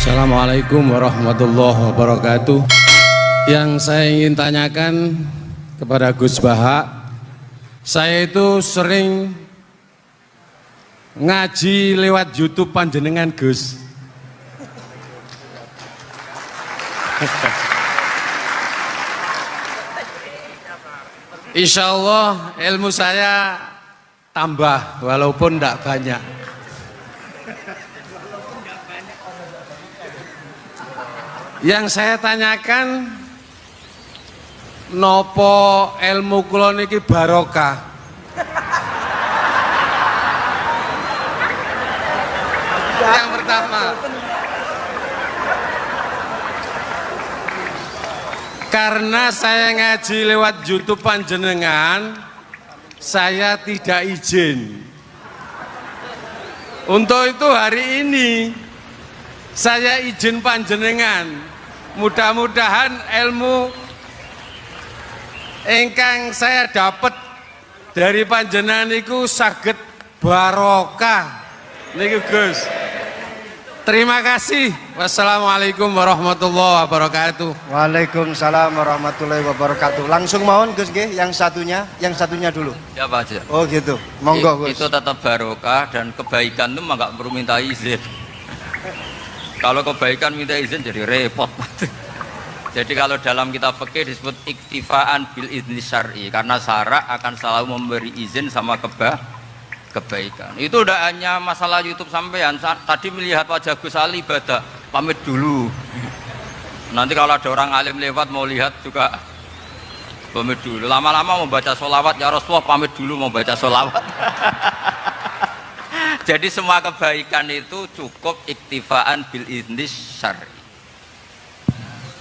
Assalamualaikum warahmatullahi wabarakatuh. Yang saya ingin tanyakan kepada Gus Baha, saya itu sering ngaji lewat YouTube panjenengan Gus. Insya Allah ilmu saya tambah walaupun tidak banyak. Yang saya tanyakan, nopo ilmu kula niki barokah? Yang pertama, karena saya ngaji lewat YouTube panjenengan, saya tidak izin. Untuk itu hari ini saya izin panjenengan. Mudah-mudahan ilmu ingkang saya dapat dari panjenengan niku saged barokah niku Gus. Terima kasih. Wassalamualaikum warahmatullahi wabarakatuh. Waalaikumsalam warahmatullahi wabarakatuh. Langsung mohon Gus nggih, yang satunya dulu. Ya Pak Haji. Oh gitu. Monggo Gus. Itu tetap barokah dan kebaikan itu mah nggak perlu minta izin. Kalau kebaikan minta izin jadi repot. Jadi kalau dalam kitab fikih disebut iktifaan bil izni syar'i, karena syarak akan selalu memberi izin sama kebaikan. Itu udah hanya masalah YouTube sampean. Tadi melihat wajah Gus Ali ibadah, pamit dulu. Nanti kalau ada orang alim lewat mau lihat juga pamit dulu. Lama-lama mau baca sholawat, ya Rasulullah pamit dulu mau baca sholawat. Jadi semua kebaikan itu cukup iktifaan bil izni syar'i.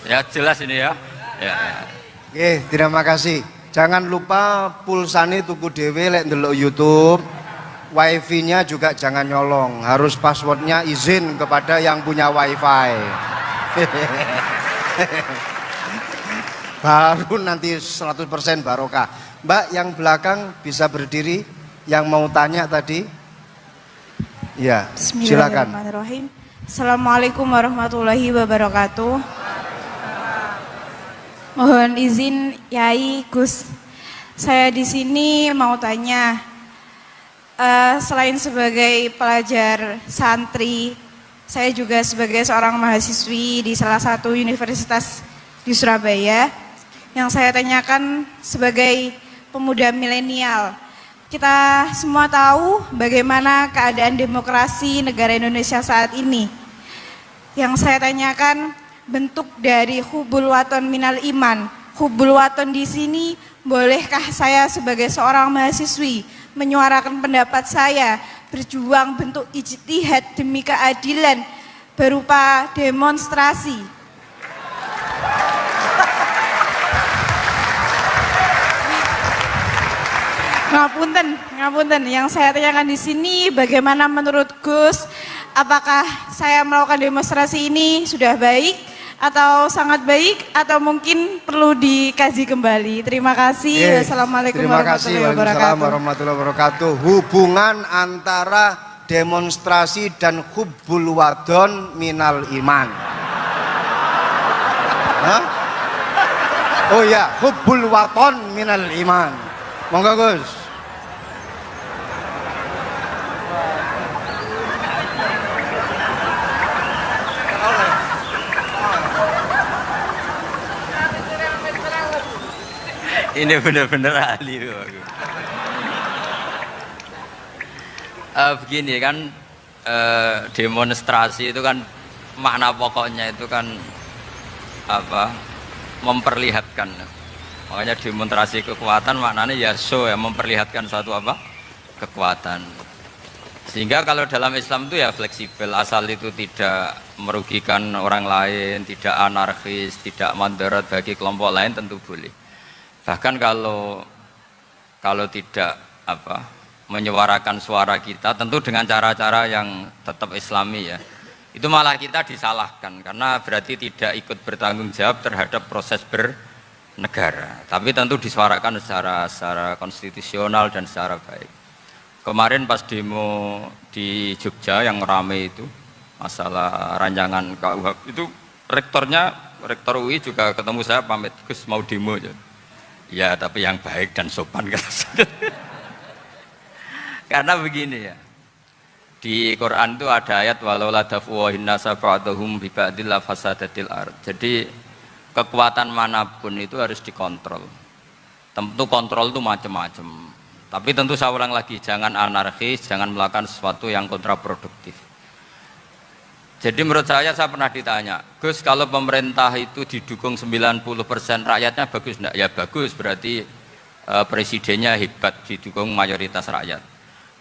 Ya jelas ini ya. Ya. Oke, terima kasih. Jangan lupa pulsane tuku dhewe lek ndelok YouTube. Wifi-nya juga jangan nyolong. Harus passwordnya izin kepada yang punya wifi. Baru nanti 100% barokah. Mbak yang belakang bisa berdiri. Yang mau tanya tadi. Ya, silakan. Bismillahirrahmanirrahim. Assalamualaikum warahmatullahi wabarakatuh. Mohon izin Yai Gus, saya di sini mau tanya, selain sebagai pelajar santri, saya juga sebagai seorang mahasiswi di salah satu universitas di Surabaya. Yang saya tanyakan sebagai pemuda milenial, kita semua tahu bagaimana keadaan demokrasi negara Indonesia saat ini. Yang saya tanyakan, bentuk dari hubul waton minal iman. Hubul waton di sini, bolehkah saya sebagai seorang mahasiswi menyuarakan pendapat saya, berjuang bentuk ijtihad demi keadilan berupa demonstrasi? Ngapunten. Yang saya tanyakan di sini, bagaimana menurut Gus, apakah saya melakukan demonstrasi ini sudah baik atau sangat baik atau mungkin perlu dikaji kembali? Terima kasih. Wassalamualaikum warahmatullahi wabarakatuh. Hubungan antara demonstrasi dan hubbul wadon minal iman. Hah? Oh ya, hubbul wadon minal iman. Monggo Gus. Ini benar-benar ahli loh aku. Begini kan, demonstrasi itu kan makna pokoknya itu kan apa? Memperlihatkan. Makanya demonstrasi kekuatan maknanya ya show, ya memperlihatkan satu apa? Kekuatan. Sehingga kalau dalam Islam itu ya fleksibel, asal itu tidak merugikan orang lain, tidak anarkis, tidak mandorot bagi kelompok lain tentu boleh. Bahkan kalau tidak apa menyuarakan suara kita tentu dengan cara-cara yang tetap islami ya, itu malah kita disalahkan karena berarti tidak ikut bertanggung jawab terhadap proses bernegara. Tapi tentu disuarakan secara konstitusional dan secara baik. Kemarin pas demo di Jogja yang ramai itu, masalah rancangan KUHP itu rektor UI juga ketemu saya pamit, Gus mau demo aja. Ya tapi yang baik dan sopan kan. Karena begini ya, di Quran itu ada ayat walau la dafuwahin nasa ba'dahum bi ba'dil la fasadatil ard. Jadi kekuatan manapun itu harus dikontrol. Tentu kontrol itu macam-macam. Tapi tentu saya ulang lagi, jangan anarkis, jangan melakukan sesuatu yang kontraproduktif. Jadi menurut saya pernah ditanya, Gus kalau pemerintah itu didukung 90% rakyatnya bagus enggak? Ya bagus, berarti presidennya hebat, didukung mayoritas rakyat.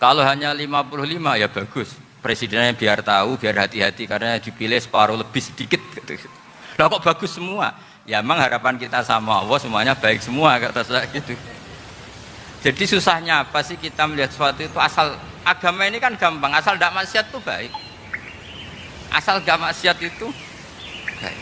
Kalau hanya 55 ya bagus, presidennya biar tahu, biar hati-hati karena dipilih separuh lebih sedikit. Lah kok bagus semua? Ya emang harapan kita sama Allah semuanya baik semua kata saya gitu. Jadi susahnya apa sih kita melihat sesuatu itu asal agama ini kan gampang, asal tidak maksiat itu baik. Asal gak maksiat itu baik.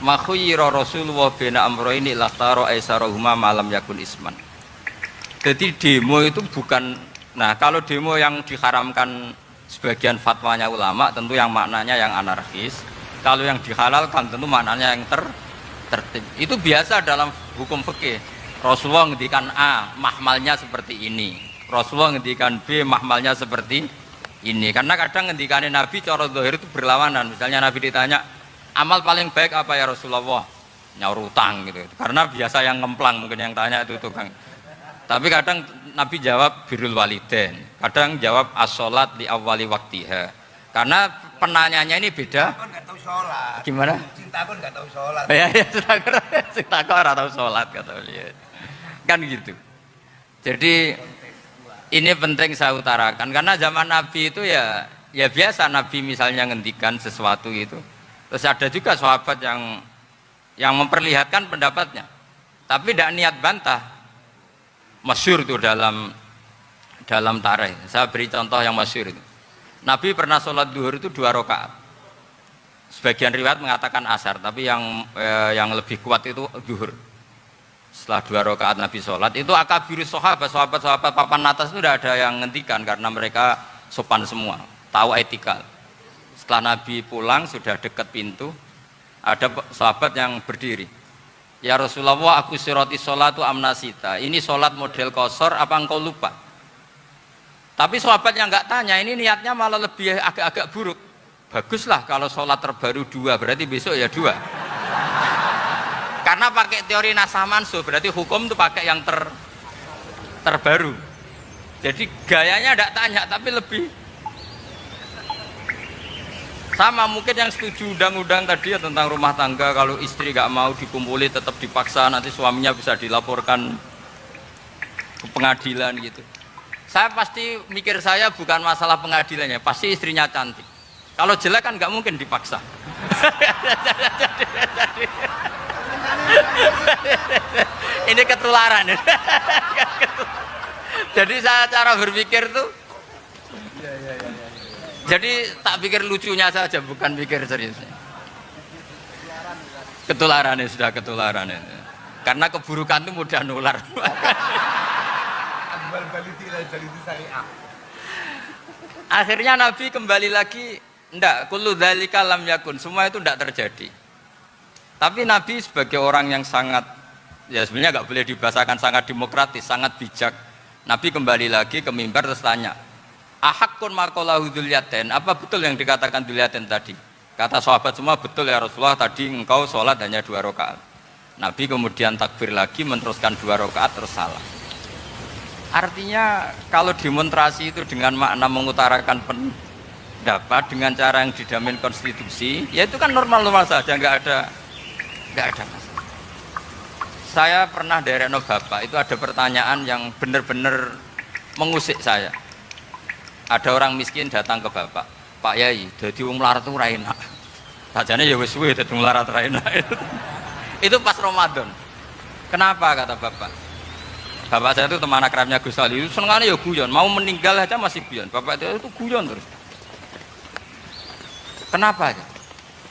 Makhuyira Rasulullah bina amroini lahtaro aisarohuma malam yakun isman. Jadi demo itu bukan, nah kalau demo yang diharamkan sebagian fatwanya ulama tentu yang maknanya yang anarkis. Kalau yang dihalalkan tentu maknanya yang tertib. Itu biasa dalam hukum fikih. Rasulullah ngendikan A, mahmalnya seperti ini. Rasulullah ngendikan B, mahmalnya seperti ini. Karena kadang ngendikane Nabi cara zahir itu berlawanan. Misalnya Nabi ditanya, amal paling baik apa ya Rasulullah? Nyaur utang gitu. Karena biasa yang ngemplang mungkin yang tanya itu tukang. Tapi kadang Nabi jawab birrul walidain. Kadang jawab as-sholat di awali waktiha. Karena penanyanya ini beda. Aku nggak tahu sholat. Gimana? Cinta aku nggak tahu sholat. Ya, cinta aku nggak tahu sholat kata beliau. Kan gitu. Jadi ini penting saya utarakan karena zaman Nabi itu ya biasa Nabi misalnya ngendikan sesuatu itu. Terus ada juga sahabat yang memperlihatkan pendapatnya. Tapi tidak niat bantah. Masyhur itu dalam tarikh. Saya beri contoh yang masyhur itu. Nabi pernah sholat duhur itu 2 rakaat. Sebagian riwayat mengatakan asar, tapi yang lebih kuat itu duhur. Setelah 2 rakaat Nabi sholat, itu akabirus sahabat papan atas itu tidak ada yang ngentikan karena mereka sopan semua, tahu etika. Setelah Nabi pulang sudah dekat pintu, ada sahabat yang berdiri. Ya Rasulullah, aku siroti sholatu amnasita. Ini sholat model kosor, apa engkau lupa? Tapi sahabat yang nggak tanya ini niatnya malah lebih agak-agak buruk. Baguslah kalau sholat terbaru 2, berarti besok ya 2. Karena pakai teori nasah mansuh, berarti hukum itu pakai yang terbaru. Jadi gayanya tidak tanya, tapi lebih sama mungkin yang setuju undang-undang tadi ya tentang rumah tangga. Kalau istri nggak mau dikumpuli tetap dipaksa, nanti suaminya bisa dilaporkan ke pengadilan gitu. Saya pasti mikir saya bukan masalah pengadilannya, pasti istrinya cantik. Kalau jelek kan nggak mungkin dipaksa. Ini ketularan. Jadi saya cara berpikir tuh, jadi tak pikir lucunya saja, bukan pikir seriusnya. Ketularan ya sudah ketularan. Karena keburukan itu mudah nular. Akhirnya Nabi kembali lagi, enggak, kullu dzalika lam yakun, semua itu enggak terjadi. Tapi Nabi sebagai orang yang sangat, ya sebenarnya enggak boleh dibahasakan sangat demokratis, sangat bijak. Nabi kembali lagi ke mimbar terus tanya, ahakun maqalahu dzulyaten, apa betul yang dikatakan dzulyaten tadi? Kata sahabat semua, betul ya Rasulullah, tadi engkau sholat hanya 2 rakaat. Nabi kemudian takbir lagi, meneruskan 2 rakaat terus salah. Artinya kalau demonstrasi itu dengan makna mengutarakan pendapat dengan cara yang dijamin konstitusi, ya itu kan normal-normal saja, nggak ada masalah. Saya pernah dereno bapak, itu ada pertanyaan yang benar-benar mengusik saya. Ada orang miskin datang ke bapak, Pak Yai, jadi wong melarat itu ra enak. Sajane ya wis suwe dadi wong melarat ra enak. Itu pas Ramadan. Kenapa kata bapak? Bapak saya itu teman akrabnya Gus Ali, itu senengannya ya guyon, mau meninggal aja masih guyon. Bapak itu guyon terus. Kenapa ya?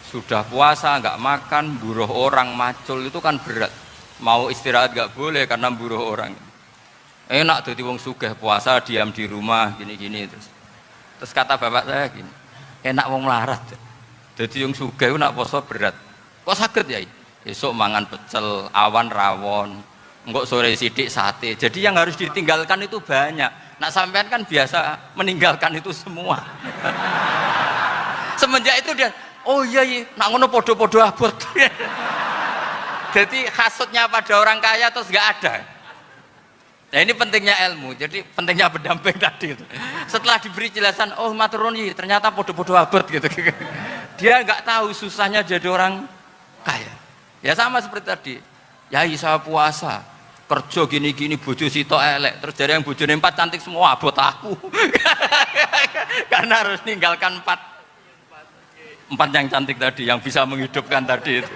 Sudah puasa nggak makan, buruh orang macul itu kan berat. Mau istirahat nggak boleh karena buruh orang. Enak jadi wong sugih puasa diam di rumah gini-gini terus. Terus kata bapak saya gini, enak wong melarat. Jadi yang sugih nak poso berat. Kok sakit ya? Esok mangan pecel, awan rawon, enggak sore sidik sate. Jadi yang harus ditinggalkan itu banyak. Nak sampean kan biasa meninggalkan itu semua. Semenjak itu dia, oh iya, nak ngono podo-podo abot. Jadi hasutnya pada orang kaya terus nggak ada. Nah ini pentingnya ilmu, jadi pentingnya pendamping tadi itu. Setelah diberi jelasan, oh maturuni ternyata podo-podo abot gitu. Dia nggak tahu susahnya jadi orang kaya. Ya sama seperti tadi, yai saya puasa, kerja gini-gini, bojo sitok elek, terus dari yang bojone 4 cantik semua abot aku. Karena harus ninggalkan 4 yang cantik tadi, yang bisa menghidupkan tadi itu.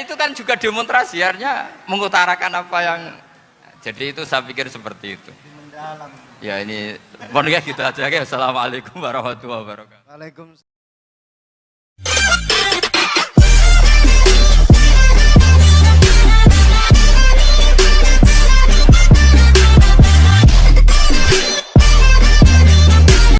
Itu kan juga demonstrasi, artinya mengutarakan apa yang, jadi itu saya pikir seperti itu. Ya ini, mohon ya gitu aja. Assalamualaikum warahmatullahi wabarakatuh. Waalaikumsalam.